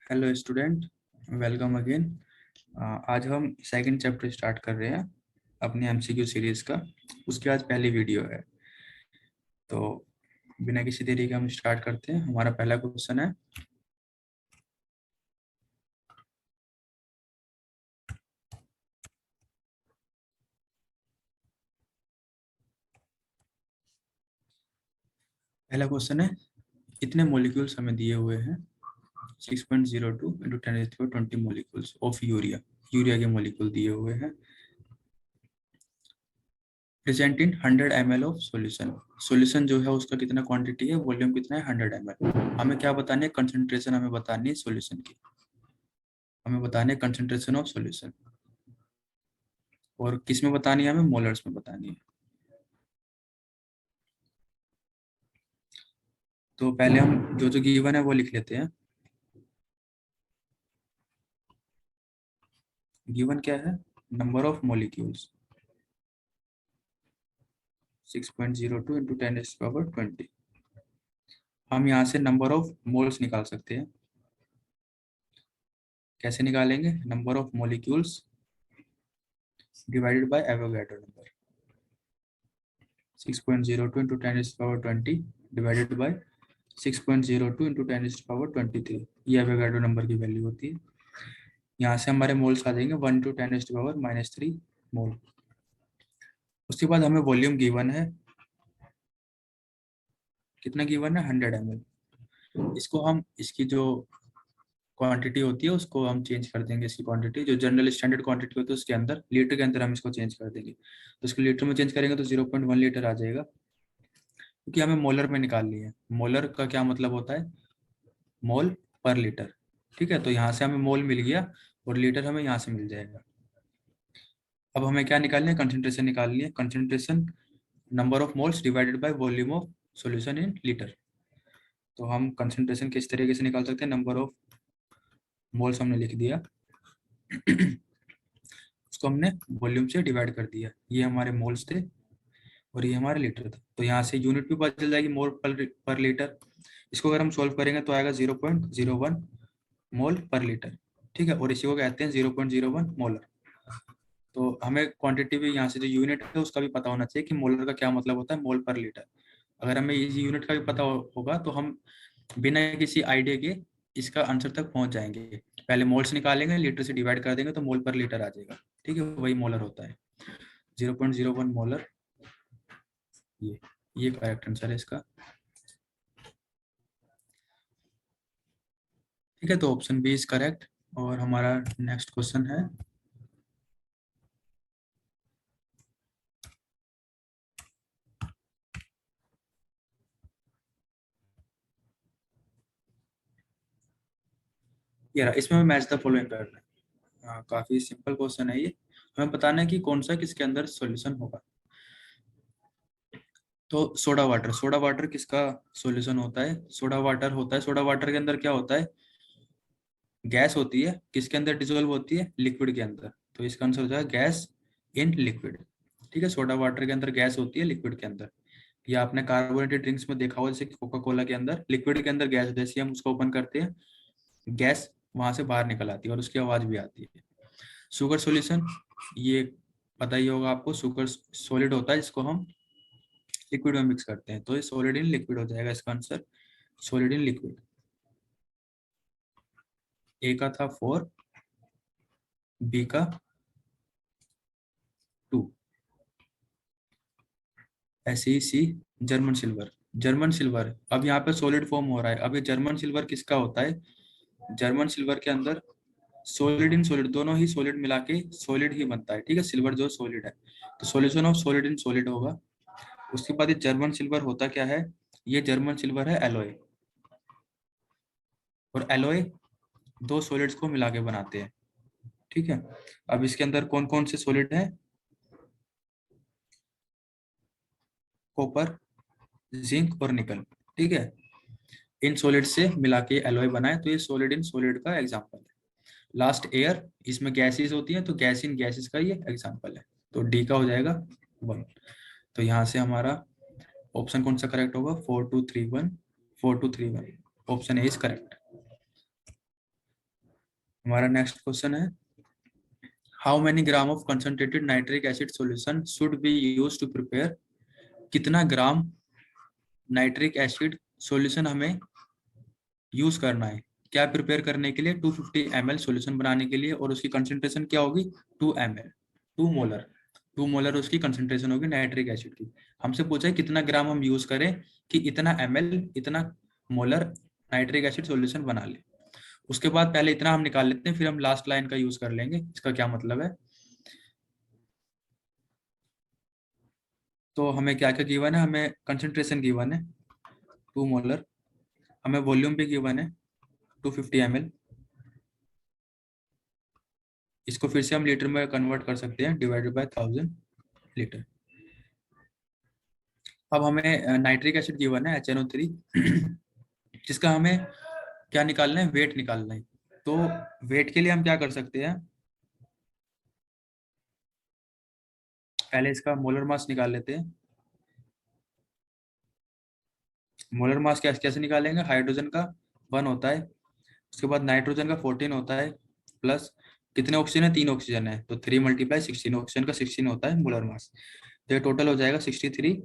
Hello student, welcome again. आज हम second chapter start कर रहे हैं अपनी एमसीक्यू सीरीज का। उसकी आज पहली वीडियो है, तो बिना किसी देरी के हम स्टार्ट करते हैं। हमारा पहला क्वेश्चन है, इतने मॉलिक्यूल्स हमें दिए हुए हैं 6.02 into 10⁻20 molecules of urea. Urea के मॉलिक्यूल दिए हुए हैं present in 100 ml of solution. Solution जो है उसका कितना क्वांटिटी है, वॉल्यूम कितना है 100 ml। हमें क्या बतानी है, कंसंट्रेशन हमें बतानी है सॉल्यूशन की। हमें बतानी है कंसंट्रेशन ऑफ सॉल्यूशन, और किस में बतानी है, हमें मोलर्स में बतानी है। तो पहले हम जो जो गिवन है वो लिख लेते हैं। गिवन क्या है, नंबर ऑफ मॉलिक्यूल्स 6.02 इंटू 10⁻20। हम यहाँ से नंबर ऑफ मोल्स निकाल सकते हैं। कैसे निकालेंगे, number of molecules divided by Avogadro number. 6.02 into 10⁻20 divided by 6.02 into 10⁻23। ये एवोगैड्रो नंबर की वैल्यू होती है। यहाँ से हमारे मोल्स आ जाएंगे 1 टू 10⁻³ मोल। उसके बाद हमें वॉल्यूम गिवन है, कितना गिवन है 100 ml। इसको हम, इसकी जो क्वांटिटी होती है उसको हम चेंज कर देंगे। इसकी क्वांटिटी जो जनरल स्टैंडर्ड क्वांटिटी होती है उसके अंदर, लीटर के अंदर हम इसको चेंज कर देंगे। तो इसको लीटर में चेंज करेंगे तो 0.1 लीटर आ जाएगा, क्योंकि हमें मोलर में निकालनी है। मोलर का क्या मतलब होता है, मोल पर लीटर। ठीक है, तो यहाँ से हमें मोल मिल गया और लीटर हमें यहाँ से मिल जाएगा। अब हमें क्या निकालनी है, कंसेंट्रेशन निकालनी है। Concentration number of moles divided by volume of solution in litre. तो हम कंसेंट्रेशन किस तरीके से निकाल सकते हैं, नंबर ऑफ मोल्स हमने लिख दिया, उसको हमने वॉल्यूम से डिवाइड कर दिया। ये हमारे मोल्स थे और ये हमारे लीटर था। तो यहाँ से यूनिट भी पता चल जाएगी, मोल पर लीटर। इसको अगर हम सॉल्व करेंगे तो आएगा 0.01 मोल पर लीटर। ठीक है, और इसी को कहते हैं 0.01 मोलर। तो हमें क्वांटिटी भी यहाँ से जो यूनिट है उसका भी पता होना चाहिए कि मोलर का क्या मतलब होता है, मोल पर लीटर। अगर हमें इस यूनिट का भी पता होगा तो हम बिना किसी आइडिया के इसका आंसर तक पहुंच जाएंगे। पहले मोल्स निकालेंगे, लीटर से डिवाइड कर देंगे तो मोल पर लीटर आ जाएगा। ठीक है, वही मोलर होता है 0.01 मोलर। ये करेक्ट आंसर है इसका। ठीक है, तो ऑप्शन बी इज करेक्ट। और हमारा नेक्स्ट क्वेश्चन है, ये रहा। इसमें मैच द फॉलोइंग करना है। काफी सिंपल क्वेश्चन है ये। हमें बताना है कि कौन सा किसके अंदर सॉल्यूशन होगा। तो सोडा वाटर किसका सॉल्यूशन होता है, सोडा वाटर होता है। सोडा वाटर के अंदर क्या होता है, गैस होती है। किसके अंदर डिसोल्व होती है, लिक्विड के अंदर। तो इसका आंसर हो जाएगा गैस इन लिक्विड। ठीक है, सोडा वाटर के अंदर गैस होती है लिक्विड के अंदर। या आपने कार्बोनेटेड ड्रिंक्स में देखा होगा, जैसे कोका कोला के अंदर लिक्विड के अंदर गैस होती है। जैसे हम उसको ओपन करते हैं, गैस वहां से बाहर निकल आती है और उसकी आवाज भी आती है। शुगर सॉल्यूशन, ये पता ही होगा आपको, शुगर सॉलिड होता है जिसको हम लिक्विड में मिक्स करते हैं। तो ये सॉलिड इन लिक्विड हो जाएगा इसका आंसर, सॉलिड इन लिक्विड। ए का था 4, बी का 2। ऐसे ही सी, जर्मन सिल्वर। जर्मन सिल्वर अब यहाँ पे सॉलिड फॉर्म हो रहा है। अब ये जर्मन सिल्वर किसका होता है, जर्मन सिल्वर के अंदर सॉलिड इन सॉलिड, दोनों ही सॉलिड मिला के सॉलिड ही बनता है। ठीक है, सिल्वर जो सॉलिड है, तो solution of solid in solid होगा। उसके बाद ये जर्मन सिल्वर होता क्या है, ये जर्मन सिल्वर है एलॉय। और एलॉय दो सॉलिड्स को मिला के बनाते हैं। ठीक है, अब इसके अंदर कौन कौन से सॉलिड है, कॉपर, जिंक और निकल। ठीक है, इन सॉलिड से मिला के एलॉय बनाए, तो ये सॉलिड इन सॉलिड का एग्जांपल है। लास्ट एयर, इसमें गैसेस होती हैं तो गैस इन गैसेस का ये एग्जांपल है। तो डी का हो जाएगा 1। तो यहाँ से हमारा ऑप्शन कौन सा करेक्ट होगा, 4231। 4231 ऑप्शन ए इज करेक्ट। हमारा नेक्स्ट क्वेश्चन है, how many gram of concentrated nitric acid solution should be use to prepare, कितना ग्राम नाइट्रिक एसिड सॉल्यूशन हमें यूज करना है क्या प्रिपेयर करने के लिए, 250 ml सॉल्यूशन बनाने के लिए, और उसकी कंसंट्रेशन क्या होगी, 2 ml, 2 मोलर, 2 मोलर उसकी कंसंट्रेशन होगी नाइट्रिक एसिड की। हमसे पूछा है कितना ग्राम हम यूज करें कि इतना ml, इतना मोलर नाइट्रिक एसिड सॉल्यूशन बना ले। उसके बाद पहले इतना हम निकाल लेते हैं, फिर हम लास्ट लाइन का यूज कर लेंगे। इसका क्या मतलब है, तो हमें क्या क्या गिवन है, हमें कंसंट्रेशन गिवन है 2 मोलर, हमें वॉल्यूम भी गिवन है 250 ml। इसको फिर से हम लीटर में कन्वर्ट कर सकते हैं, डिवाइडेड बाय 1000 लीटर। अब हमें नाइट्रिक एसिड गिवन है HNO3 जिसका हमें क्या निकालना है, वेट निकालना है। तो वेट के लिए हम क्या कर सकते हैं, पहले इसका मोलर मास निकाल लेते हैं। मोलर मास कैसे कैसे निकालेंगे, हाइड्रोजन का 1 होता है, उसके बाद नाइट्रोजन का 14 होता है, प्लस कितने ऑक्सीजन है, 3 ऑक्सीजन है, तो 3 × 16, ऑक्सीजन का 16 होता है मोलर मास। तो ये टोटल हो जाएगा 63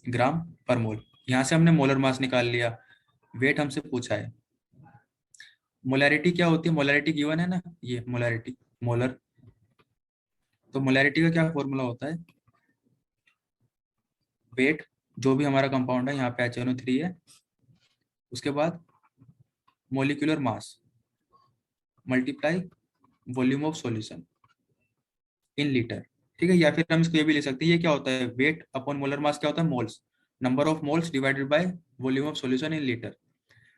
ग्राम पर मोल। यहाँ से हमने मोलर मास निकाल लिया। वेट हमसे पूछा है, मोलैरिटी क्या होती है, मोलैरिटी गिवन है ना, ये मोलैरिटी मोलर, तो मोलैरिटी का क्या फॉर्मूला होता है, वेट जो भी हमारा कंपाउंड है, यहाँ पे HNO3 है, उसके बाद molecular mass multiply volume of solution in litre. ठीक है, या फिर हम इसको ये भी लिख सकते हैं, ये क्या होता है, वेट अपॉन मोलर मास क्या होता है, moles, number of moles divided by volume of solution in litre.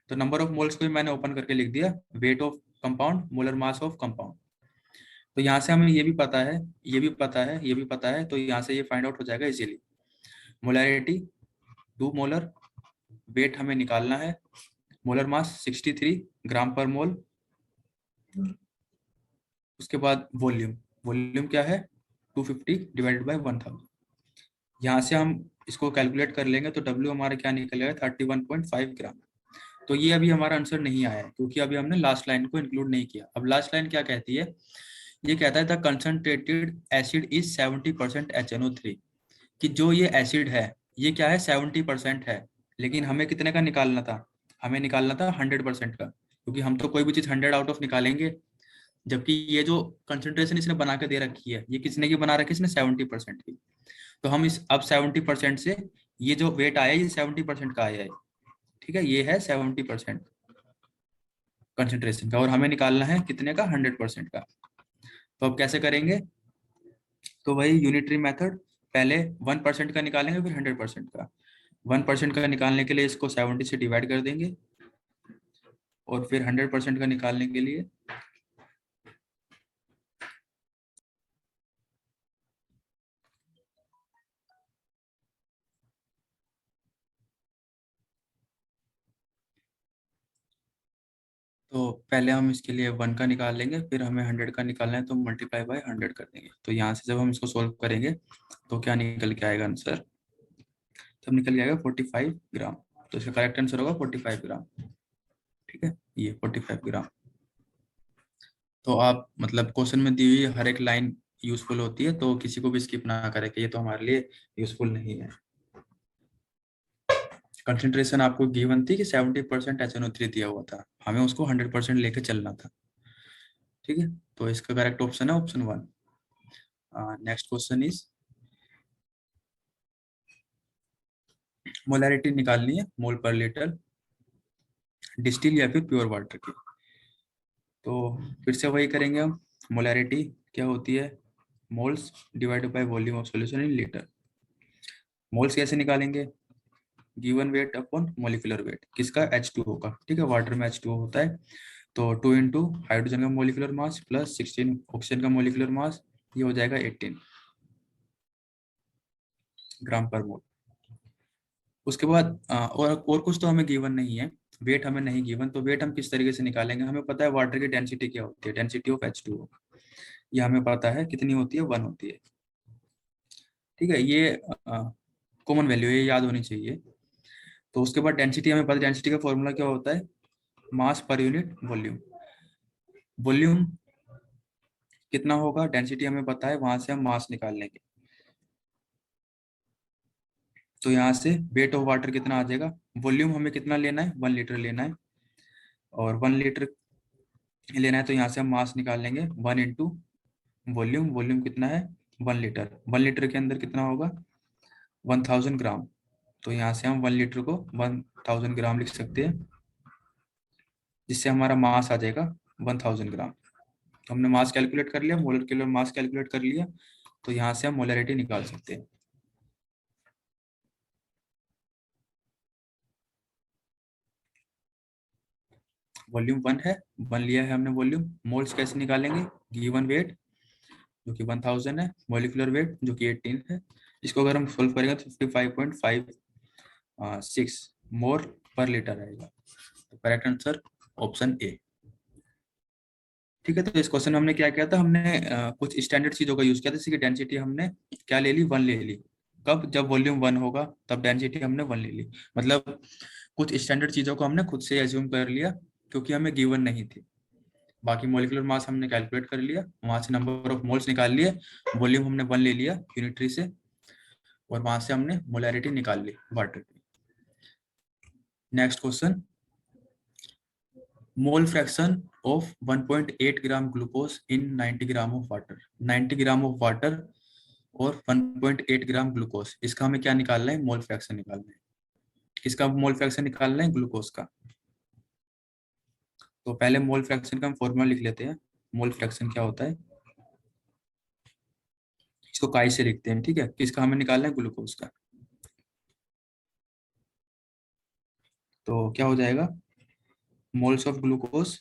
तो नंबर ऑफ मोल्स को भी मैंने ओपन करके लिख दिया, weight of compound molar mass of compound. तो यहाँ से हमें ये भी पता है, ये भी पता है, ये भी पता है, तो यहाँ से ये फाइंड आउट हो जाएगा इजीली। मोलैरिटी 2 मोलर, वेट हमें निकालना है, मोलर मास 63 ग्राम पर मोल, उसके बाद वॉल्यूम, वॉल्यूम क्या है 250 डिवाइडेड बाय 1000। यहाँ से हम इसको कैलकुलेट कर लेंगे तो W हमारा क्या निकलेगा 31.5 ग्राम। तो ये अभी हमारा आंसर नहीं आया है क्योंकि अभी हमने लास्ट लाइन को इंक्लूड नहीं किया। अब लास्ट लाइन क्या कहती है, ये कहता है the concentrated acid is 70% HNO3, कि जो ये एसिड है ये क्या है 70% है, लेकिन हमें कितने का निकालना था, हमें निकालना था 100% का, क्योंकि हम तो कोई भी चीज 100 आउट ऑफ निकालेंगे। जबकि ये जो कंसंट्रेशन इसने बना के दे रखी है, ये किसने की बना रखी है, इसने 70% की। तो हम इस अब 70% से ये जो वेट आया ये 70% का आया है। ठीक है, ये है 70% कंसंट्रेशन का, और हमें निकालना है कितने का, 100% का। तो अब कैसे करेंगे, तो वही यूनिटरी मेथड, पहले 1% का निकालेंगे फिर 100% का। 1% का निकालने के लिए इसको 70 से डिवाइड कर देंगे, और फिर 100% का निकालने के लिए तो पहले हम इसके लिए 1 का निकाल लेंगे, फिर हमें 100 का निकालना है तो मल्टीप्लाई बाय 100 कर देंगे। तो यहाँ से जब हम इसको सोल्व करेंगे तो क्या निकल के आएगा आंसर, तब निकल के आएगा 45 ग्राम। तो इसका करेक्ट आंसर होगा 45 ग्राम। ठीक है, ये 45 ग्राम। तो आप मतलब क्वेश्चन में दी हुई हर एक लाइन यूजफुल होती है, तो किसी को भी स्किप ना करें कि ये तो हमारे लिए यूजफुल नहीं है। कंसंट्रेशन आपको गिवन थी कि 70% HNO3 दिया हुआ था, हमें उसको 100% लेके चलना था। ठीक है, तो इसका करेक्ट ऑप्शन है option 1। Next question is, molarity निकालनी है मोल पर लीटर डिस्टिल या फिर प्योर वाटर की। तो फिर से वही करेंगे हम, मोलैरिटी क्या होती है, moles divided by volume of solution in litre. Moles कैसे निकालेंगे, given weight upon molecular weight, किसका, H2O का। ठीक है, वाटर में H2O होता है, तो 2 इंटू हाइड्रोजन का मोलिकुलर मास प्लस 16 ऑक्सीजन का मोलिकुलर मास, ये हो जाएगा 18 ग्राम पर मोल। उसके बाद और कुछ तो हमें गिवन नहीं है, वेट हमें नहीं गिवन, तो वेट हम किस तरीके से निकालेंगे, हमें पता है वाटर की डेंसिटी क्या होती है, डेंसिटी ऑफ H2O, ये हमें पता है कितनी होती है, 1 होती है। ठीक है, ये कॉमन वैल्यू है, ये याद होनी चाहिए। तो उसके बाद डेंसिटी हमें पता है, डेंसिटी का फॉर्मूला क्या होता है, मास पर यूनिट वॉल्यूम। वॉल्यूम कितना होगा, डेंसिटी हमें पता है, वहां से हम मास निकाल लेंगे। तो यहाँ से वेट ऑफ वाटर कितना आ जाएगा, वॉल्यूम हमें कितना लेना है, 1 लीटर लेना है, और 1 लीटर लेना है तो यहाँ से हम मास निकाल लेंगे 1 इंटू वॉल्यूम। वॉल्यूम कितना है, 1 लीटर। 1 लीटर के अंदर कितना होगा, 1000 ग्राम। तो यहाँ से हम 1 लीटर को 1000 ग्राम लिख सकते हैं, जिससे हमारा मास आ जाएगा 1000 ग्राम। तो हमने मास कैलकुलेट कर लिया, मोलर किलो मास कैलकुलेट कर लिया, तो यहाँ से हम मोलरिटी निकाल सकते हैं। वॉल्यूम 1 है, 1 लिया है हमने वॉल्यूम। मोल्स कैसे निकालेंगे, गिवन वेट जो कि 1000 है, मोलिकुलर वेट जो कि 18 है। इसको अगर हम सोल्व करेंगे तो 55.56 मोल पर लीटर आएगा। तो करेक्ट आंसर ऑप्शन ए। ठीक है, तो इस क्वेश्चन में हमने क्या किया था, हमने कुछ स्टैंडर्ड चीजों का यूज किया था, जैसे कि डेंसिटी हमने क्या ले ली, 1 ले ली। कब, जब वॉल्यूम 1 होगा तब डेंसिटी हमने 1 ले ली। मतलब कुछ स्टैंडर्ड चीजों को हमने खुद से एज्यूम कर लिया, क्योंकि हमें गिवन नहीं थी। बाकी मोलिकुलर मास हमने कैलकुलेट कर लिया, वहां से नंबर ऑफ मोल्स निकाल लिए, वॉल्यूम हमने 1 ले लिया यूनिटरी से, और वहां से हमने मोलैरिटी निकाल ली वाटर की। Next question, mole fraction of 1.8 gram glucose in 90 gram of water. 90 gram of water और 1.8 ग्राम ग्लूकोज, इसका हमें क्या निकालना है, मोल फ्रैक्शन निकालना है। किसका मोल फ्रैक्शन निकालना है, ग्लूकोज का। तो पहले मोल फ्रैक्शन का हम फॉर्मूला लिख लेते हैं। मोल फ्रैक्शन क्या होता है, इसको काई से लिखते हैं, ठीक है। किसका हमें निकालना है, ग्लूकोज का। तो क्या हो जाएगा, moles of glucose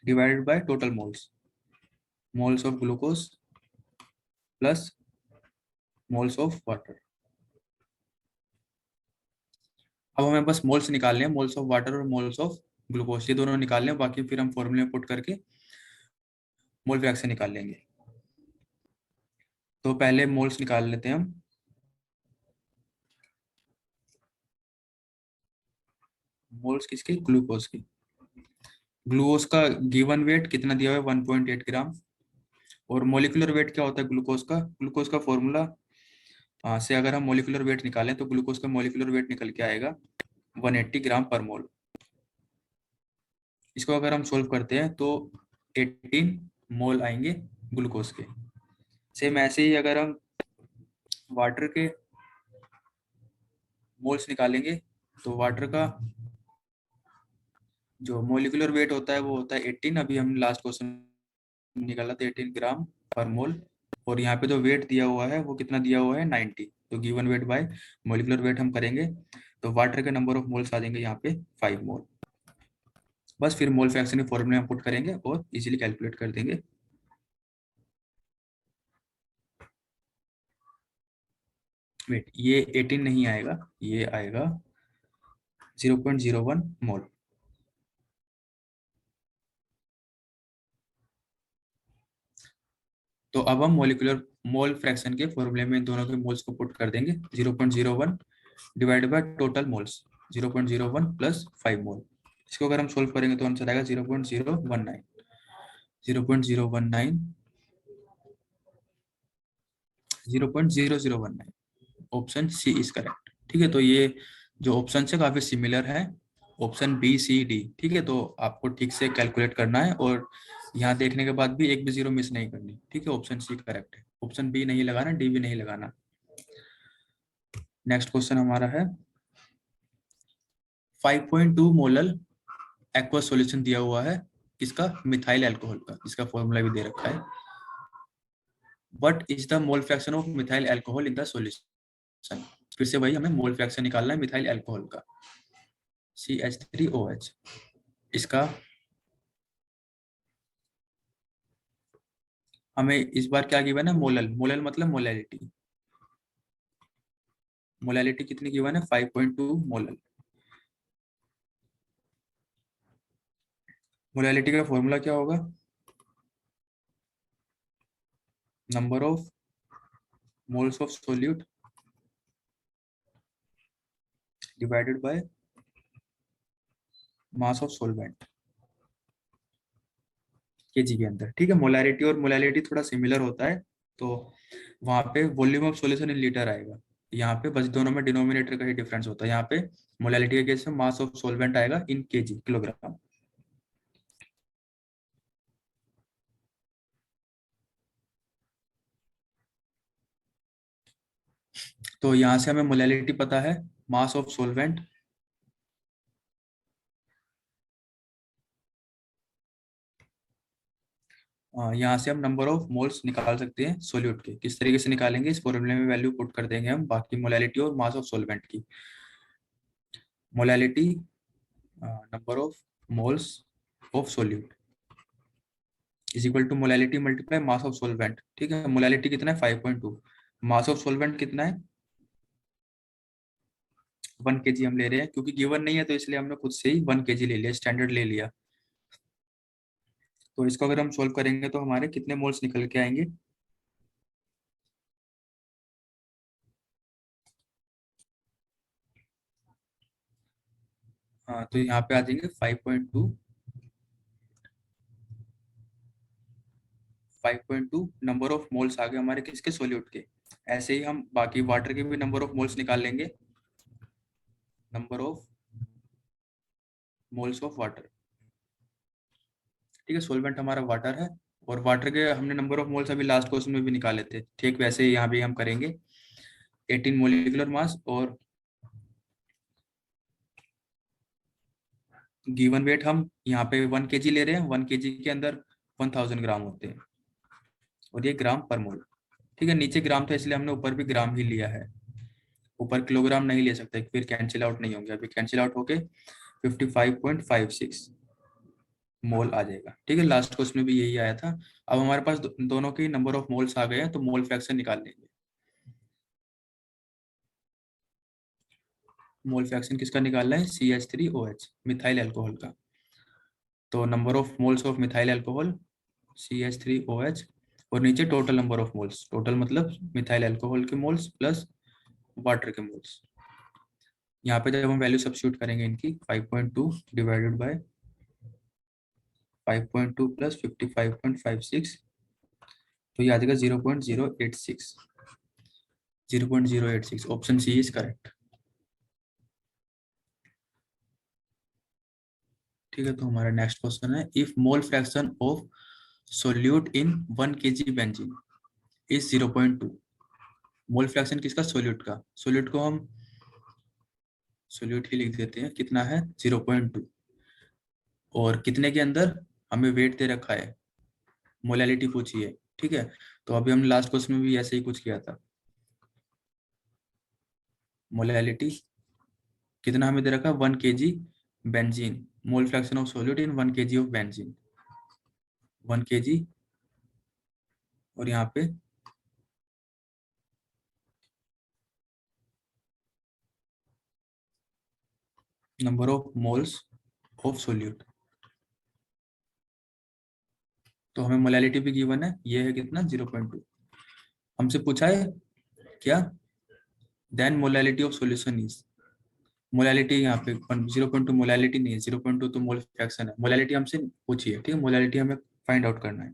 divided by total moles. Moles of glucose plus moles of water. अब हमें बस मोल्स निकालने हैं, मोल्स ऑफ वाटर और मोल्स ऑफ ग्लूकोज, ये दोनों निकालने हैं, बाकी फिर हम फॉर्मूले में पुट करके मोल फ्रैक्शन निकाल लेंगे। तो पहले मोल्स निकाल लेते हैं हम। मोल्स किसके, ग्लूकोज की। ग्लूकोज का गिवन वेट कितना दिया हुआ है, 1.8 ग्राम। और मोलिकुलर वेट क्या होता है ग्लूकोज का, ग्लूकोज का फॉर्मूला से अगर हम मोलिकुलर वेट निकालें तो ग्लूकोज का मोलिकुलर वेट निकल के आएगा 180 ग्राम पर मोल। इसको अगर हम सोल्व करते हैं तो 18 मोल आएंगे ग्लूकोज के। सेम ऐसे ही अगर हम वाटर के मोल्स निकालेंगे तो वाटर का जो मोलिकुलर वेट होता है वो होता है 18। अभी हम लास्ट क्वेश्चन निकाला था 18 ग्राम पर मोल, और यहाँ पे जो वेट दिया हुआ है वो कितना दिया हुआ है, 90। तो given weight by molecular weight हम करेंगे तो वाटर के नंबर ऑफ मोल्स आ जाएंगे यहाँ पे 5 मोल। बस फिर मोल फ्रैक्शन के फॉर्मूले में पुट करेंगे और इजीली कैलकुलेट कर देंगे। वेट ये 18 नहीं आएगा, ये आएगा 0.01 मोल। तो अब हम मोलिकुलर मोल फ्रैक्शन के फॉर्मूले में इन दोनों के मोल्स को पुट कर देंगे। 0.01 divide by total moles, 0.01 plus 5 मोल। इसको अगर हम सोल्व करेंगे तो आंसर आएगा 0.019। 0.019, 0.0019। Option C is correct. ठीक है, तो ये जो ऑप्शन है काफी सिमिलर है, ऑप्शन बी सी डी। ठीक है, तो आपको ठीक से कैलकुलेट करना है, और यहाँ देखने के बाद भी एक भी जीरो मिस नहीं करनी। ठीक है, ऑप्शन सी करेक्ट है, ऑप्शन बी नहीं लगाना, डी भी नहीं लगाना। नेक्स्ट क्वेश्चन हमारा है 5.2 मोलल एक्वा सॉल्यूशन दिया हुआ है, किसका, मिथाइल अल्कोहल का। इसका फॉर्मूला भी दे रखा है। What is the mole fraction of methyl alcohol in the solution. फिर से वही हमें मोल फ्रैक्शन निकालना है मिथाइल अल्कोहल का, CH3OH। इसका हमें इस बार क्या गिवन है, मोलल। मोलल मतलब मोलैलिटी। मोलैलिटी कितनी गिवन है, 5.2 मोलल। मोलैलिटी का फॉर्मूला क्या होगा, number of moles of solute divided by mass of solvent. KG के अंदर, ठीक है। मोलैरिटी और मोलैलिटी थोड़ा सिमिलर होता है, तो वहां पे volume of solution in litre आएगा। यहाँ पे बस दोनों में डिनोमिनेटर का ही डिफरेंस होता है। यहाँ पे मोलैलिटी के केस में मास ऑफ सॉल्वेंट आएगा इन केजी, किलोग्राम। तो यहाँ से हमें मोलैलिटी पता है, मास ऑफ सॉल्वेंट, यहाँ से हम नंबर ऑफ मोल्स निकाल सकते हैं सोल्यूट के। किस तरीके से निकालेंगे, इस फॉर्मूले में वैल्यू पुट कर देंगे हम बाकी मोलैलिटी और मास ऑफ सॉल्वेंट की। Molality, number of moles of solute is equal to molality multiply mass of solvent, ठीक है। मोलैलिटी कितना है 5.2, मास ऑफ सॉल्वेंट कितना है 1 kg हम ले रहे हैं, क्योंकि गिवन नहीं है तो इसलिए हमने खुद से ही 1 kg ले लिया, स्टैंडर्ड ले लिया। तो इसको अगर हम सोल्व करेंगे तो हमारे कितने मोल्स निकल के आएंगे, हाँ तो यहाँ पे आ जाएंगे 5.2, 5.2 नंबर ऑफ मोल्स आ गए हमारे किसके, सोल्यूट के। ऐसे ही हम बाकी वाटर के भी नंबर ऑफ मोल्स निकाल लेंगे, number of moles of water, ठीक है। सोलवेंट हमारा वाटर है, और वाटर के हमने नंबर ऑफ मोल्स अभी लास्ट क्वेश्चन में भी निकाले थे, ठीक वैसे ही यहाँ भी हम करेंगे। 18 मोलिकुलर मास और गिवन वेट हम यहाँ पे 1 kg ले रहे हैं, 1 kg के अंदर 1000 ग्राम होते हैं, और ये ग्राम पर मोल, ठीक है। नीचे ग्राम था इसलिए हमने ऊपर भी ग्राम ही लिया है, ऊपर किलोग्राम नहीं ले सकते, फिर कैंसिल आउट नहीं होंगे। अभी कैंसिल आउट होके 55.56 मोल आ जाएगा, ठीक है। लास्ट क्वेश्चन में भी यही आया था। अब हमारे पास दोनों के नंबर ऑफ मोल्स आ गए हैं, तो मोल फ्रैक्शन निकाल लेंगे। मोल फ्रैक्शन किसका निकालना है, CH3OH, मिथाइल अल्कोहल का। तो number of moles of methyl alcohol CH3OH, और नीचे total number of moles, total मतलब मिथाइल अल्कोहल के मोल्स प्लस वाटर के मोल्स। यहाँ पे जब हम वैल्यू सब्स्टिट्यूट करेंगे इनकी, 5.2 डिवाइडेड बाय 5.2 प्लस 55.56, तो ये आ जाएगा 0.086, 0.086, ऑप्शन सी इज करेक्ट, ठीक है। तो हमारा नेक्स्ट क्वेश्चन है, if mole fraction of solute in 1 kg benzene is 0.2। Mole fraction किसका, सोल्यूट का। सोल्यूट को हम सोल्यूट ही लिख देते हैं, कितना है 0.2, और कितने के अंदर, हमें वेट दे रखा है, मोलैलिटी पूछी है, ठीक है। तो अभी हमने लास्ट क्वेश्चन में भी ऐसे ही कुछ किया था। मोलैलिटी कितना हमें दे रखा है, 1 kg benzene, mole fraction of solute in 1 kg of benzene, 1 kg, और यहाँ पे number of moles of solute. तो हमें मोलैलिटी भी गिवन है, ये है कितना 0.2। हमसे पूछा है क्या, then molality of solution is, molality यहाँ पे 0.2 मोलैलिटी नहीं है, 0.2 तो मोल फ्रैक्शन है। मोलैलिटी हमसे पूछी है, ठीक है। मोलैलिटी हमें फाइंड आउट करना है।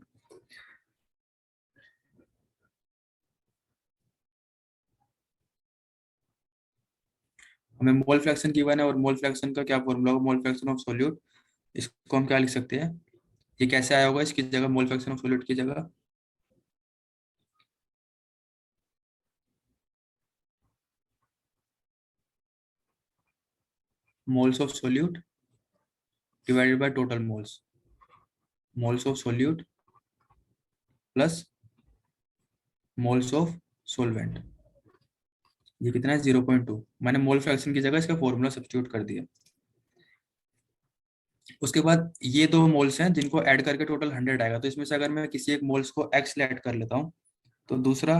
हमें मोल फ्रैक्शन गिवन है, और मोल फ्रैक्शन का क्या फॉर्मूला होगा, मोल फ्रैक्शन ऑफ सोल्यूट, इसको हम क्या लिख सकते हैं, ये कैसे आया होगा इसकी जगह, मोल फ्रैक्शन ऑफ सोल्यूट की जगह, moles of solute divided by total moles, moles of solute plus moles of solvent. ये कितना है 0.2, मैंने मोल फ्रैक्शन की जगह इसका फॉर्मूला सब्स्टिट्यूट कर दिया। उसके बाद ये दो मोल्स हैं जिनको ऐड करके टोटल 100 आएगा, तो इसमें से अगर मैं किसी एक मोल्स को x ऐड कर लेता हूँ, तो दूसरा,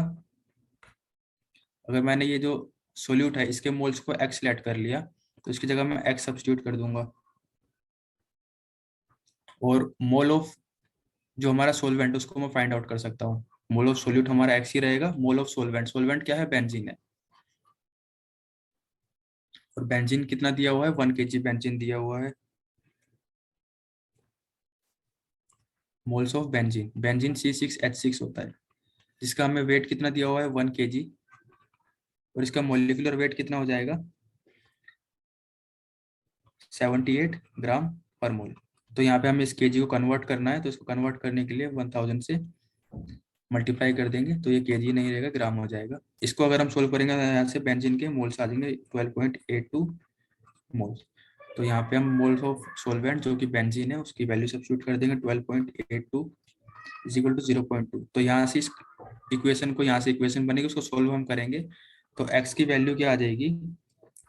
अगर मैंने ये जो सोल्यूट है इसके मोल्स को x ऐड कर लिया, तो इसकी जगह मैं x सब्स्टिट्यूट कर दूंगा, और मोल ऑफ जो हमारा सोलवेंट उसको मैं फाइंड आउट कर सकता हूँ। मोल ऑफ सोल्यूट हमारा x ही रहेगा, मोल ऑफ सोलवेंट, सोलवेंट क्या है, बेंजीन है, और बेंजीन कितना दिया हुआ है, 1 kg बेंजीन दिया हुआ है। Moles of benzene, benzene C6H6 होता है, जिसका हमें वेट कितना दिया हुआ है 1 kg, और इसका मोलिकुलर वेट कितना हो जाएगा 78 ग्राम पर मोल। तो यहाँ पे हमें इस केजी को कन्वर्ट करना है, तो इसको कन्वर्ट करने के लिए 1000 से मल्टीप्लाई कर देंगे, तो ये केजी नहीं रहेगा, ग्राम हो जाएगा। इसको अगर हम सोल्व करेंगे तो यहाँ से बेंजीन के मोल्स आ जाएंगे 12.82 मोल्स। तो यहाँ पे हम मोल्स ऑफ सोलवेंट जो कि बेंजीन है उसकी वैल्यू सब्स्टिट्यूट कर देंगे 12.82 इज इक्वल टू 0.2। तो यहाँ से इस इक्वेशन को, यहाँ से इक्वेशन बनेगी, उसको सोल्व हम करेंगे तो एक्स की वैल्यू क्या आ जाएगी,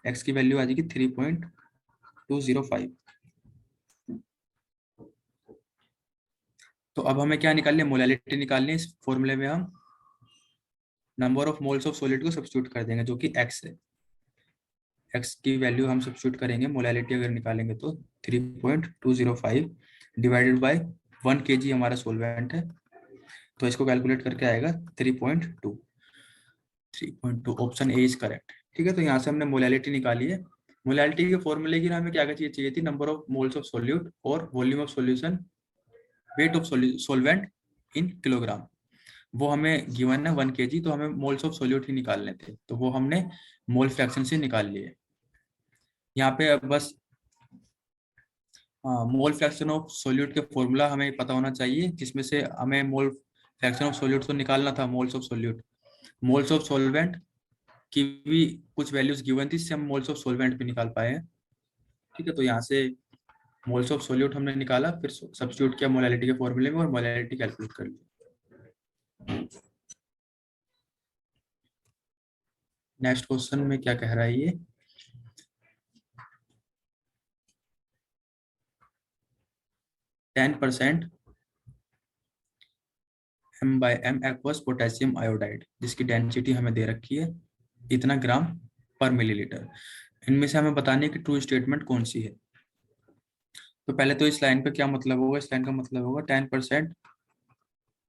एक्स की वैल्यू आ जाएगी 3.205। तो अब हमें क्या निकालनी है, मोलैलिटी निकालनी है। इस फॉर्मूले में हम number of moles of solid को सब्स्टिट्यूट कर देंगे जो कि एक्स है। एक्स की वैल्यू हम सब्स्टिट्यूट करेंगे, मोलैलिटी अगर निकालेंगे तो 3.205 डिवाइडेड बाय 1 kg हमारा सोलवेंट है, तो इसको कैलकुलेट करके आएगा 3.2। Option A is correct. ठीक है, तो यहाँ से हमने मोलैलिटी निकाली है। मोलैलिटी के फॉर्मूले की हमें क्या क्या चीज चाहिए थी, number of moles of solute और volume of solution, weight of solvent in kilogram. वो हमें गिवन है 1 kg, तो हमें मोल्स ऑफ सोल्यूट ही निकालने थे, तो वो हमने मोल फ्रैक्शन से निकाल लिए। यहाँ पे अब बस मोल फ्रैक्शन ऑफ सोल्यूट के फॉर्मूला हमें पता होना चाहिए, जिसमें से हमें मोल फ्रैक्शन ऑफ सोल्यूट तो निकालना था, moles of solute. Moles of solvent की भी कुछ वैल्यूज गिवन थी, इससे हम मोल्स ऑफ सोलवेंट भी निकाल पाए हैं। ठीक है, तो यहाँ से मोल्स ऑफ सोल्यूट हमने निकाला, फिर सब्स्टिट्यूट किया मोलैलिटी के फॉर्मूले में और मोलैलिटी कैलकुलेट कर ली। नेक्स्ट क्वेश्चन में क्या कह रहा है ये, 10% M/m एक्वस पोटेशियम आयोडाइड, जिसकी डेंसिटी हमें दे रखी है इतना ग्राम पर मिलीलीटर। इनमें से हमें बताने है कि ट्रू स्टेटमेंट कौन सी है। तो पहले तो इस लाइन का क्या मतलब होगा, इस लाइन का मतलब होगा 10%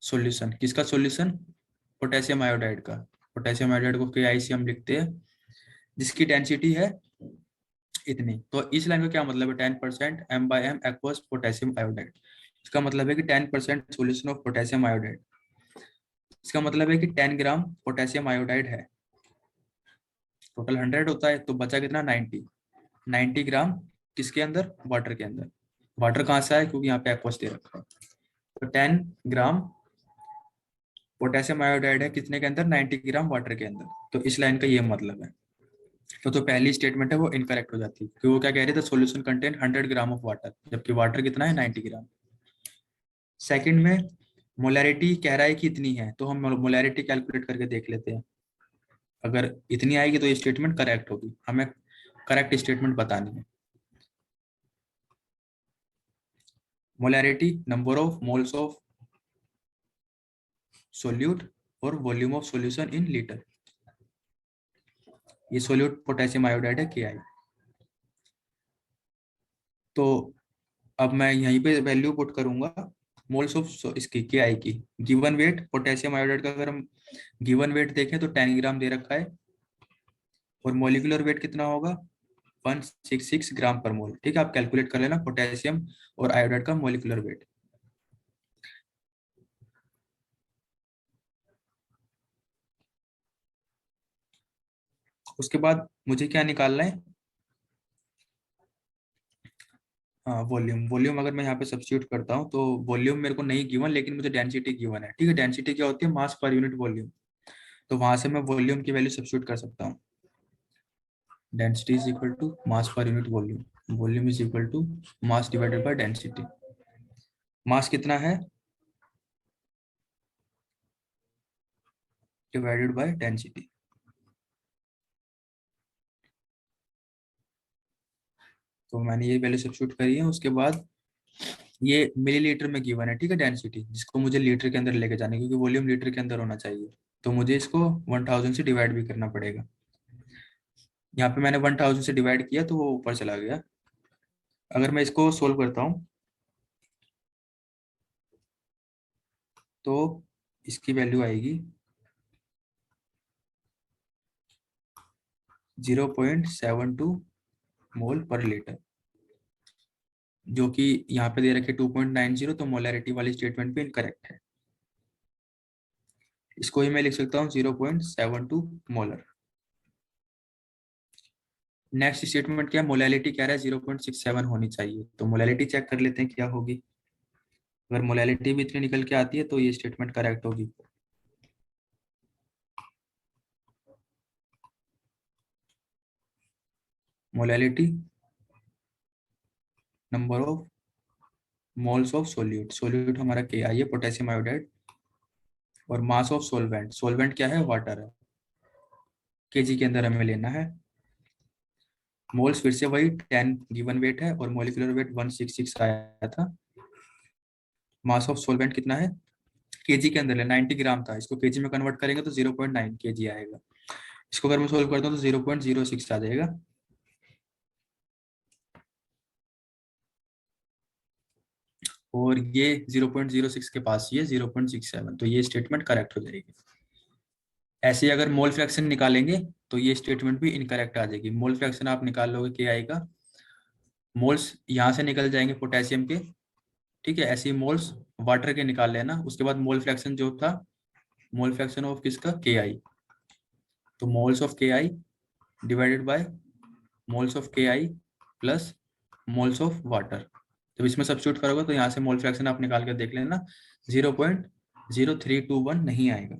सॉल्यूशन, किसका सॉल्यूशन, पोटेशियम आयोडाइड का। पोटेशियम आयोडाइड को KI से हम लिखते हैं, जिसकी डेंसिटी है इतनी। तो इस लाइन का क्या मतलब है, 10% M/m एक्वस पोटेशियम आयोडाइड, इसका मतलब है कि 10% सॉल्यूशन ऑफ पोटेशियम आयोडाइड। इसका मतलब है कि 10 ग्राम पोटेशियम आयोडाइड है, टोटल 100 होता है, तो बचा कितना 90 ग्राम किसके अंदर, वाटर के अंदर। वाटर कहाँ से आया, क्योंकि यहाँ पे एक्वस दे रखा है। तो 10 ग्राम पोटेशियम आयोडाइड है कितने के अंदर, 90 ग्राम वाटर के अंदर। तो इस लाइन का ये मतलब है। तो पहली स्टेटमेंट है वो इनकरेक्ट हो जाती है, क्योंकि वो क्या कह रहे थे, solution contain 100 gram of water, जबकि वाटर कितना है 90 ग्राम। सेकंड में मोलैरिटी कह रहा है कि इतनी है, तो हम मोलैरिटी कैलकुलेट करके देख लेते हैं। अगर इतनी आएगी तो ये स्टेटमेंट करेक्ट होगी, हमें करेक्ट स्टेटमेंट बतानी है। Molarity number of moles of solute और volume of solution in litre. ये सोल्यूट पोटेशियम आयोडाइड है KI। तो अब मैं यहीं पे वैल्यू पुट करूंगा मोल्स ऑफ इसकी KI की, गिवन वेट पोटेशियम आयोडाइड का अगर हम गिवन वेट देखें तो 10 ग्राम दे रखा है, और मोलिकुलर वेट कितना होगा 166 ग्राम पर मोल। ठीक है, आप कैलकुलेट कर लेना पोटेशियम और आयोडाइड का मोलिकुलर वेट। उसके बाद मुझे क्या निकालना है, हाँ वॉल्यूम। वॉल्यूम अगर मैं यहाँ पे सब्स्टिट्यूट करता हूँ तो वॉल्यूम मेरे को नहीं गिवन, लेकिन मुझे डेंसिटी गिवन है। ठीक है, डेंसिटी क्या होती है, मास पर यूनिट वॉल्यूम। तो वहां से मैं वॉल्यूम की वैल्यू सब्स्टिट्यूट कर सकता हूँ। Density is equal to mass per unit volume, volume is equal to mass divided by density. Mass कितना है डिवाइडेड बाय डेंसिटी। तो मैंने ये वैल्यू सब्स्टिट्यूट करी है। उसके बाद ये मिलीलीटर में गिवन है, ठीक है, डेंसिटी, जिसको मुझे लीटर के अंदर लेके जाना है, क्योंकि वॉल्यूम लीटर के अंदर होना चाहिए। तो मुझे इसको 1000 से डिवाइड भी करना पड़ेगा। यहाँ पे मैंने 1000 से डिवाइड किया तो वो ऊपर चला गया। अगर मैं इसको सोल्व करता हूँ तो इसकी वैल्यू आएगी 0.72 मोल पर लीटर। जो कि यहाँ पे दे रखे 2.90, तो मोलैरिटी वाली स्टेटमेंट भी इनकरेक्ट है। इसको ही मैं लिख सकता हूँ 0.72 मोलर। नेक्स्ट स्टेटमेंट क्या है, मोलैलिटी कह रहा है 0.67 होनी चाहिए, तो मोलैलिटी चेक कर लेते हैं क्या होगी। अगर मोलैलिटी भी इतनी निकल के आती है तो ये स्टेटमेंट करेक्ट होगी। Molality number of moles of solute, solute हमारा के आई है पोटेशियम आयोडाइड, और मास ऑफ सोलवेंट, सोलवेंट क्या है, वाटर है, केजी के अंदर हमें लेना है। मोल्स फिर से वही 10 गिवन वेट है, और मोलिकुलर वेट 166 आया था। मास ऑफ सोलवेंट कितना है, केजी के अंदर है, 90 ग्राम था, इसको केजी में कन्वर्ट करेंगे तो 0.9 केजी आएगा। इसको अगर मैं सोल्व करता हूँ तो 0.06 आ जाएगा। और ये 0.06 के पास ये 0.67, तो ये स्टेटमेंट करेक्ट हो जाएगी। ऐसे ही अगर मोल फ्रैक्शन निकालेंगे तो ये स्टेटमेंट भी इनकरेक्ट आ जाएगी। मोल फ्रैक्शन आप निकाल लोगे के आई का, मोल्स यहाँ से निकल जाएंगे पोटेशियम के, ठीक है, ऐसे ही मोल्स वाटर के निकाल लेना। उसके बाद मोल फ्रैक्शन जो था, मोल फ्रैक्शन ऑफ किसका, के आई, तो मोल्स ऑफ के I divided by moles of के आई प्लस मोल्स ऑफ वाटर। जब इसमें सब्स्टिट्यूट करोगे तो यहाँ से मोल फ्रैक्शन आप निकाल कर देख लेना, 0.0321 नहीं आएगा।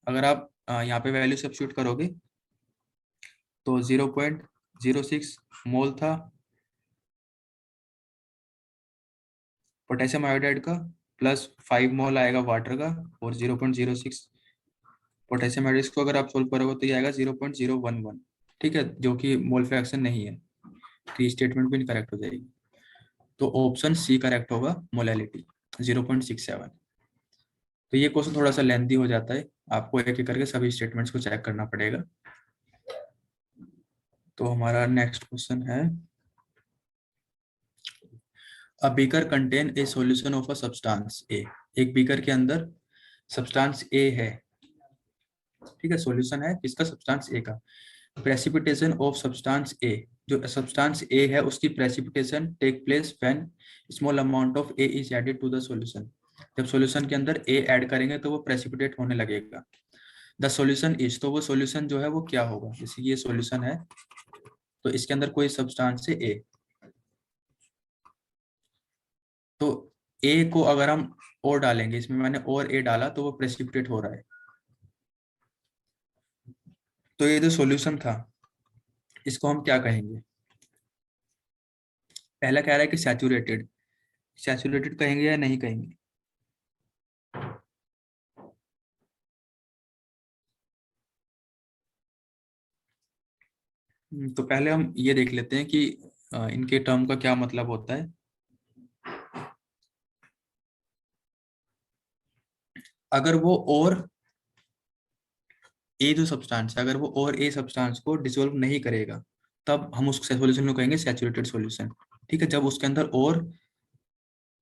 अगर आप यहाँ पे वैल्यू सब्स्टिट्यूट करोगे तो 0.06 मोल था पोटेशियम आयोडाइड का, प्लस 5 मोल आएगा वाटर का, और 0.06 पोटेशियम आयोडाइड को अगर आप सोल्व करोगे तो ये आएगा 0.011, ठीक है, जो कि मोल फ्रैक्शन नहीं है, तो ये स्टेटमेंट भी इनकरेक्ट हो जाएगी। तो ऑप्शन सी करेक्ट होगा, मोलैलिटी 0.67। तो ये क्वेश्चन थोड़ा सा लेंथी हो जाता है, आपको एक एक करके सभी स्टेटमेंट्स को चेक करना पड़ेगा। तो हमारा नेक्स्ट क्वेश्चन है, a beaker contain a solution of a substance A. एक बीकर के अंदर सब्सटेंस ए है, ठीक है, सॉल्यूशन है किसका, सब्सटेंस ए का। प्रेसिपिटेशन ऑफ सब्सटेंस ए, जो सब्सटेंस ए है उसकी precipitation take place when small amount of A is added to the solution. जब सॉल्यूशन के अंदर ए ऐड करेंगे तो वो प्रेसिपिटेट होने लगेगा। द सॉल्यूशन इज, तो वो सॉल्यूशन जो है वो क्या होगा, जैसे ये सॉल्यूशन है तो इसके अंदर कोई सब्सटेंस है ए, तो ए को अगर हम और डालेंगे, इसमें मैंने और ए डाला तो वो प्रेसिपिटेट हो रहा है। तो ये जो सॉल्यूशन था इसको हम क्या कहेंगे, पहला कह रहा है कि सैचुरेटेड, सैचुरेटेड कहेंगे या नहीं कहेंगे। तो पहले हम ये देख लेते हैं कि इनके टर्म का क्या मतलब होता है। अगर वो और ए जो सब्सटेंस है, अगर वो और ए सब्सटेंस को डिसोल्व नहीं करेगा तब हम उस सॉल्यूशन को कहेंगे सैचुरेटेड सॉल्यूशन, ठीक है। जब उसके अंदर और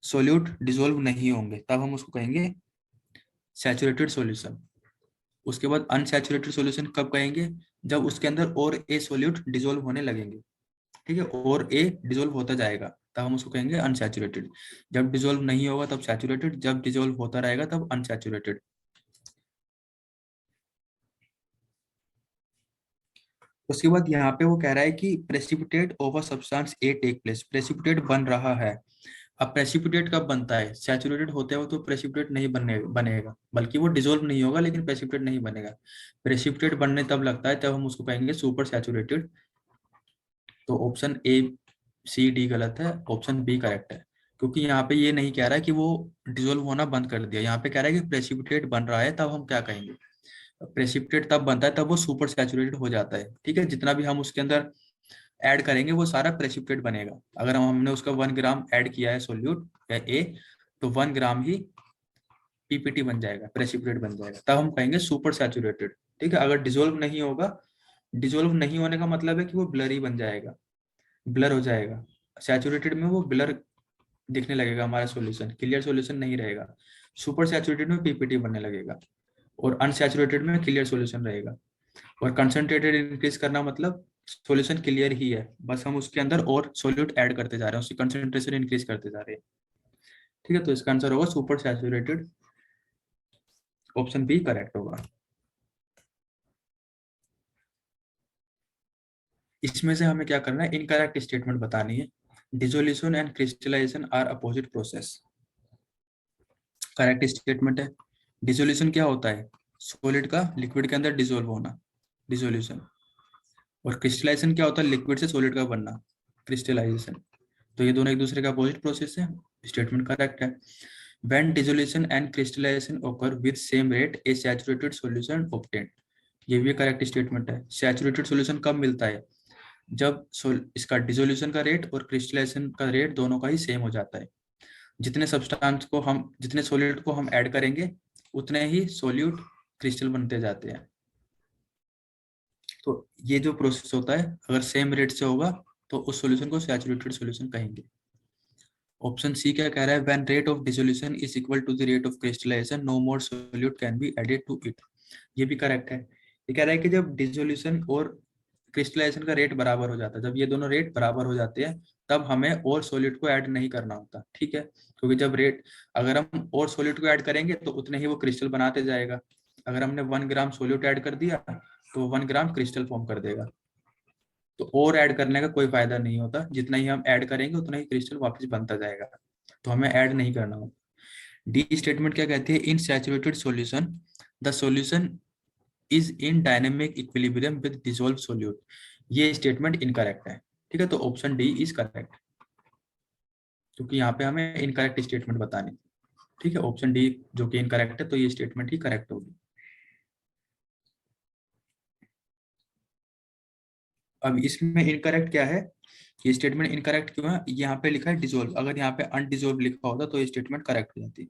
सोल्यूट डिसोल्व नहीं होंगे तब हम उसको कहेंगे सैचुरेटेड सॉल्यूशन। उसके बाद अनसैचुरेटेड सॉल्यूशन कब कहेंगे, जब उसके अंदर और ए सोल्यूट डिसोल्व होने लगेंगे, ठीक है, और ए डिसोल्व होता जाएगा तब हम उसको कहेंगे अनसैचुरेटेड। जब डिसोल्व नहीं होगा तब सैचुरेटेड, जब डिसोल्व होता रहेगा तब अनसैचुरेटेड। उसके बाद यहाँ पे वो कह रहा है कि precipitate of a substance A take place, precipitate बन रहा है। अब प्रेसिपिटेट कब बनता है, सैचुरेटेड होते हुए तो प्रेसिपिटेट नहीं बनेगा, बल्कि वो डिसोल्व नहीं होगा लेकिन प्रेसिपिटेट नहीं बनेगा। प्रेसिपिटेट बनने तब लगता है तब हम उसको कहेंगे सुपर सैचुरेटेड। तो ऑप्शन ए सी डी गलत है, ऑप्शन बी करेक्ट है, क्योंकि यहाँ पे ये नहीं कह रहा है कि वो डिसोल्व होना बंद कर दिया, यहाँ पे कह रहा है कि प्रेसिपिटेट बन रहा है, तब हम क्या कहेंगे, प्रेसिपिटेट तब बनता है तब वो सुपर सैचुरेटेड हो जाता है, ठीक है। जितना भी हम उसके अंदर ऐड करेंगे वो सारा प्रेसिपिटेट बनेगा। अगर हमने उसका 1 ग्राम ऐड किया है सोल्यूट या ए, तो 1 ग्राम ही पीपीटी बन जाएगा, प्रेसिपिटेट बन जाएगा, तब हम कहेंगे सुपर सैचुरेटेड, ठीक है। अगर डिसोल्व नहीं होगा, डिसोल्व नहीं होने का मतलब है कि वो ब्लरी बन जाएगा, ब्लर हो जाएगा। सैचुरेटेड में वो ब्लर दिखने लगेगा, हमारा सॉल्यूशन क्लियर सॉल्यूशन नहीं रहेगा। सुपर सैचुरेटेड में पीपीटी बनने लगेगा, और अनसैचुरेटेड में क्लियर सॉल्यूशन रहेगा। और कंसंट्रेटेड इंक्रीज करना मतलब सॉल्यूशन क्लियर ही है, बस हम उसके अंदर और सॉल्यूट ऐड करते जा रहे हैं, उसकी कंसंट्रेशन इंक्रीज करते जा रहे हैं। ठीक है, तो इसका आंसर होगा supersaturated, option B correct होगा। इसमें से हमें क्या करना है, इनकरेक्ट स्टेटमेंट बतानी है। Dissolution and crystallisation are opposite process. Correct statement है। डिसोल्यूशन क्या होता है, सॉलिड का लिक्विड के अंदर डिसोल्व होना, डिसोल्यूशन। और क्रिस्टलाइजेशन क्या होता है, लिक्विड से सॉलिड का बनना, क्रिस्टलाइजेशन। तो ये दोनों एक दूसरे का अपोजिट प्रोसेस है, स्टेटमेंट करेक्ट है। When dissolution and crystallization occur with same rate, a saturated solution obtained। ये भी करेक्ट स्टेटमेंट है। सैचुरेटेड सॉल्यूशन कब मिलता है, जब इसका डिसोल्यूशन का रेट और क्रिस्टलाइजेशन का रेट दोनों का ही सेम हो जाता है। जितने सब्सटेंस को हम, जितने सॉलिड को हम ऐड करेंगे, उतने ही सॉल्यूट क्रिस्टल बनते जाते हैं। तो ये जो प्रोसेस होता है, अगर सेम रेट से होगा तो उस सॉल्यूशन को सैचुरेटेड सॉल्यूशन कहेंगे। ऑप्शन सी क्या कह रहा है, when rate of dissolution is equal to the rate of crystallisation no more solute can be added to it. ये भी करेक्ट है। ये कह रहा है कि जब डिसोल्यूशन और क्रिस्टलाइजेशन का रेट बराबर हो जाता है, जब ये दोनों रेट बराबर हो जाते हैं, तब हमें और सॉल्यूट को ऐड नहीं करना होता। ठीक है, क्योंकि जब रेट, अगर हम और सॉल्यूट को ऐड करेंगे तो उतने ही वो क्रिस्टल बनाते जाएगा। अगर हमने 1 ग्राम सॉल्यूट ऐड कर दिया तो 1 ग्राम क्रिस्टल फॉर्म कर देगा। तो और ऐड करने का कोई फायदा नहीं होता, जितना ही हम ऐड करेंगे उतना ही क्रिस्टल वापस बनता जाएगा। तो हमें ऐड नहीं करना होता। डी स्टेटमेंट क्या कहती है, in saturated solution the solution is in dynamic equilibrium with dissolve solute. ये स्टेटमेंट इनकरेक्ट है। ठीक है, तो ऑप्शन डी इज करेक्ट, क्योंकि यहाँ पे हमें इनकरेक्ट स्टेटमेंट बतानी। ठीक है, ऑप्शन डी जो कि इनकरेक्ट है, तो ये स्टेटमेंट ही करेक्ट होगी। अब इसमें इनकरेक्ट क्या है, ये स्टेटमेंट इनकरेक्ट क्यों है, यहाँ पे लिखा है डिसॉल्व, अगर यहाँ पे अनडिसॉल्व लिखा होता तो ये स्टेटमेंट करेक्ट हो जाती।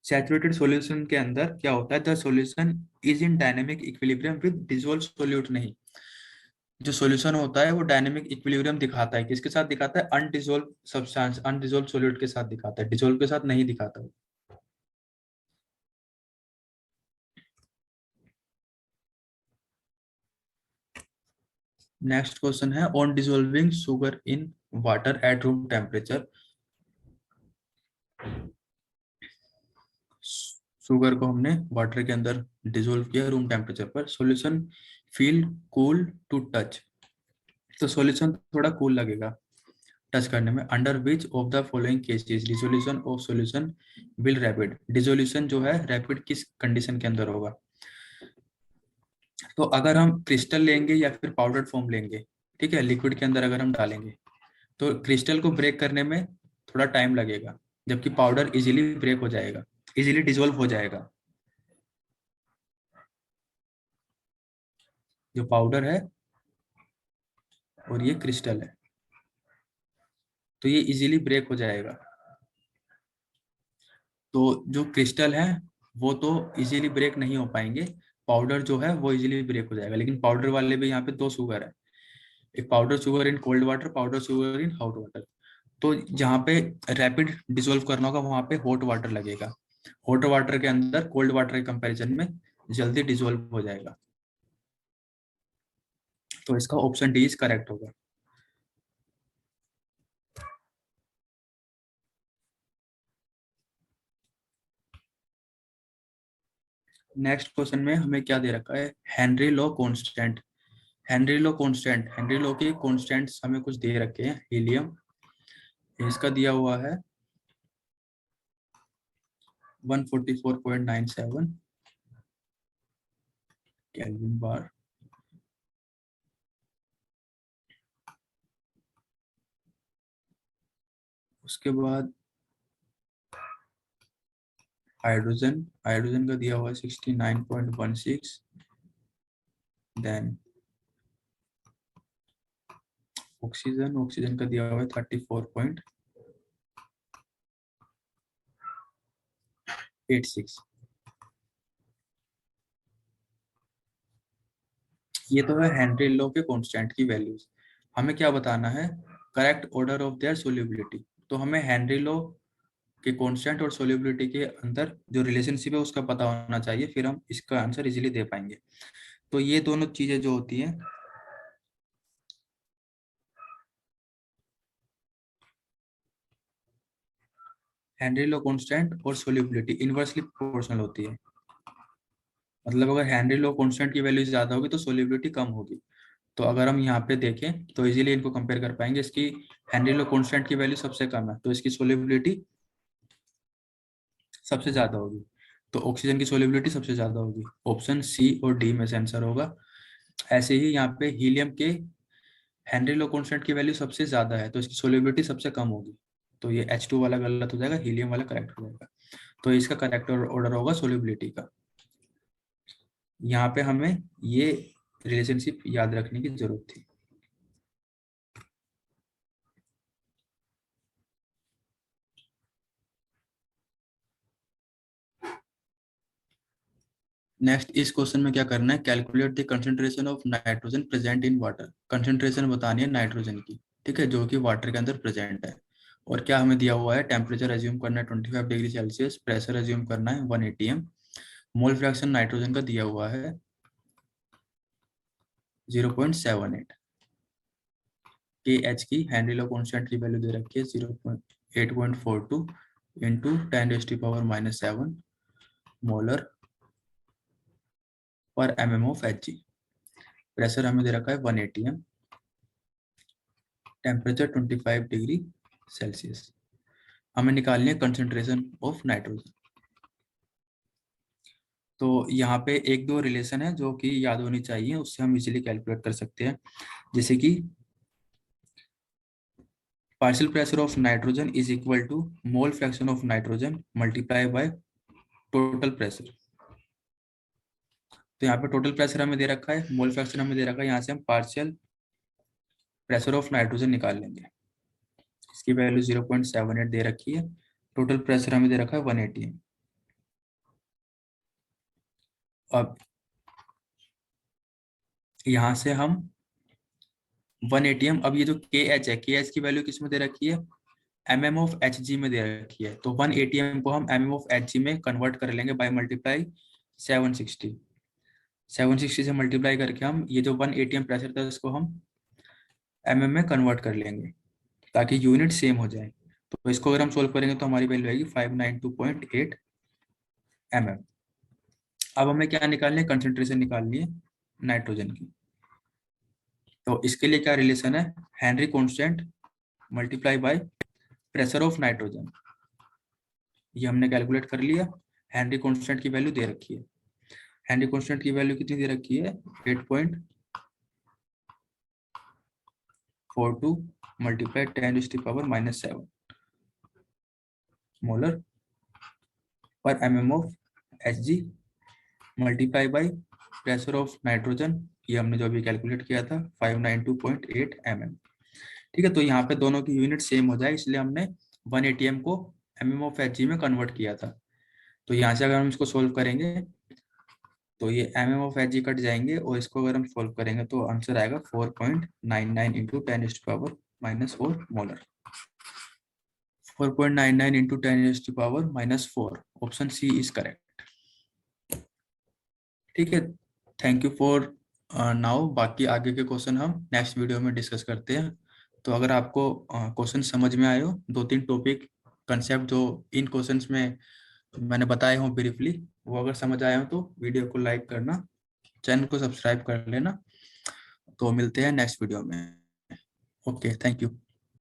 सैचुरेटेड सॉल्यूशन के अंदर क्या होता है, the solution is in dynamic equilibrium with dissolve solute नहीं। जो सॉल्यूशन होता है वो डायनेमिक इक्विलिब्रियम दिखाता है, किसके साथ दिखाता है, अनडिसॉल्व सब्सटेंस, अनडिसॉल्व सॉल्यूट के साथ दिखाता है, डिसॉल्व के साथ नहीं दिखाता। नेक्स्ट क्वेश्चन है, on dissolving sugar in water at room temperature. Sugar को हमने वाटर के अंदर डिसॉल्व किया रूम टेम्परेचर पर, solution feel cool to touch. तो सॉल्यूशन थोड़ा कूल लगेगा टच करने में। Under which of the following cases dissolution of solution will rapid. Dissolution जो है रैपिड किस कंडीशन के अंदर होगा, तो अगर हम क्रिस्टल लेंगे या फिर पाउडर फॉर्म लेंगे, ठीक है, लिक्विड के अंदर अगर हम डालेंगे तो क्रिस्टल को ब्रेक करने में थोड़ा टाइम लगेगा, जबकि पाउडर इजीली ब्रेक हो जाएगा, इजीली डिसॉल्व हो जाएगा। जो पाउडर है और ये क्रिस्टल है, तो ये इजीली ब्रेक हो जाएगा। तो जो क्रिस्टल है वो तो इजीली ब्रेक नहीं हो पाएंगे, पाउडर जो है वो इजीली ब्रेक हो जाएगा। लेकिन पाउडर वाले भी यहाँ पे दो शुगर है, एक powder sugar in cold water, powder sugar in hot water. तो जहाँ पे रैपिड डिसॉल्व करना होगा वहां पे हॉट वाटर लगेगा, हॉट वाटर के अंदर कोल्ड वाटर के कंपैरिजन में जल्दी डिसॉल्व हो जाएगा। तो इसका ऑप्शन डी इज करेक्ट होगा। नेक्स्ट क्वेश्चन में हमें क्या दे रखा है, Henry law constant. Henry law constant, Henry law के कांस्टेंट्स हमें कुछ दे रखे हैं। हीलियम, इसका दिया हुआ है 144.97 केल्विन बार। उसके बाद हाइड्रोजन, हाइड्रोजन का दिया हुआ है 69.16। देन ऑक्सीजन, ऑक्सीजन का दिया हुआ है 34.86। ये तो है हेनरी लॉ के कांस्टेंट की वैल्यूज। हमें क्या बताना है, correct order of their solubility. तो हमें हेनरी लॉ के कांस्टेंट और सोल्यूबिलिटी के अंदर जो रिलेशनशिप है उसका पता होना चाहिए, फिर हम इसका आंसर इजीली दे पाएंगे। तो ये दोनों चीजें जो होती हैं, हेनरी लॉ कांस्टेंट और सोल्यूबिलिटी इनवर्सली प्रोपोर्शनल होती है। मतलब अगर हेनरी लॉ कांस्टेंट की वैल्यू ज्यादा होगी तो सोल्यूबिलिटी कम होगी। तो अगर हम यहाँ पे देखें तो इजीली इनको कंपेयर कर पाएंगे। इसकी हेनरी लॉ कांस्टेंट की वैल्यू सबसे कम है तो इसकी सोल्यूबिलिटी सबसे ज्यादा होगी, तो ऑक्सीजन की सोल्यूबिलिटी सबसे ज्यादा होगी। ऑप्शन सी और डी में से आंसर होगा। ऐसे ही यहाँ पे हीलियम के हेनरी लॉ कांस्टेंट की वैल्यू सबसे ज्यादा है तो इसकी सोल्यूबिलिटी सबसे कम होगी। तो ये H2 वाला गलत हो जाएगा, हीलियम वाला करेक्ट हो जाएगा। तो इसका करेक्ट ऑर्डर होगा सोल्यूबिलिटी का। यहाँ पे हमें ये रिलेशनशिप याद रखने की जरूरत थी। नेक्स्ट इस क्वेश्चन में क्या करना है, calculate the concentration of nitrogen present in water. Concentration बतानी है नाइट्रोजन की, ठीक है, जो कि वाटर के अंदर प्रेजेंट है। और क्या हमें दिया हुआ है, टेम्परेचर एज्यूम करना है 25 डिग्री सेल्सियस, प्रेशर एज्यूम करना है 1 atm, मोल फ्रैक्शन नाइट्रोजन का दिया हुआ है 0.78, के एच की हेनरी लॉ कांस्टेंट की वैल्यू दे रखी है 0.842 इंटू 10⁻⁻7 मोलर पर mm ऑफ Hg। प्रेशर हमें दे रखा है 1 atm, टेम्परेचर 25 डिग्री सेल्सियस। हमें निकालनी है कंसंट्रेशन ऑफ नाइट्रोजन। तो यहाँ पे एक दो रिलेशन है जो कि याद होनी चाहिए, उससे हम इजीली कैलकुलेट कर सकते हैं। जैसे कि partial pressure of nitrogen is equal to mole fraction of nitrogen multiply by total pressure. तो यहाँ पे टोटल प्रेशर हमें दे रखा है, मोल फ्रैक्शन हमें दे रखा है, यहाँ से हम पार्शियल प्रेशर ऑफ नाइट्रोजन निकाल लेंगे। इसकी वैल्यू 0.78 दे रखी है, टोटल प्रेशर हमें दे रखा है 1 atm। अब यहाँ से हम 1 atm, अब ये जो के एच है, के एच की वैल्यू किस में दे रखी है, mm ऑफ Hg में दे रखी है। तो 1 atm को हम mm ऑफ Hg में कन्वर्ट कर लेंगे बाय मल्टीप्लाई 760। 760 से मल्टीप्लाई करके हम ये जो 1 atm प्रेशर था इसको हम mm में कन्वर्ट कर लेंगे ताकि यूनिट सेम हो जाए। तो इसको अगर हम सोल्व करेंगे तो हमारी वैल्यू आएगी 592.8 mm। अब हमें क्या निकालनी है, कंसंट्रेशन निकालनी है नाइट्रोजन की। तो इसके लिए क्या रिलेशन है, Henry constant multiply by pressure of nitrogen. ये हमने कैलकुलेट कर लिया। हेनरी कांस्टेंट की वैल्यू दे रखी है, हेनरी कांस्टेंट की वैल्यू कितनी दे रखी है, 8.42 मल्टीप्लाई 10⁻⁻7 मोलर पर mm of Hg multiply by pressure of nitrogen. ये हमने जो अभी कैलकुलेट किया था 592.8 mm। ठीक है, तो यहाँ पे दोनों की यूनिट सेम हो जाए इसलिए हमने 1 atm को mm ऑफ Hg में कन्वर्ट किया था। तो यहाँ से अगर हम इसको सोल्व करेंगे तो ये mm ऑफ Hg कट जाएंगे और इसको अगर हम सोल्व करेंगे तो आंसर आएगा 4.99 into 10⁻⁻4 molar. 4.99 into 10⁻⁻4, option C is correct. ठीक है, थैंक यू फॉर नाउ। बाकी आगे के क्वेश्चन हम नेक्स्ट वीडियो में डिस्कस करते हैं। तो अगर आपको क्वेश्चन समझ में आए हो, दो तीन टॉपिक कंसेप्ट जो इन क्वेश्चंस में मैंने बताए हो ब्रीफली, वो अगर समझ आए हो तो वीडियो को लाइक करना, चैनल को सब्सक्राइब कर लेना। तो मिलते हैं नेक्स्ट वीडियो में। Okay, thank you.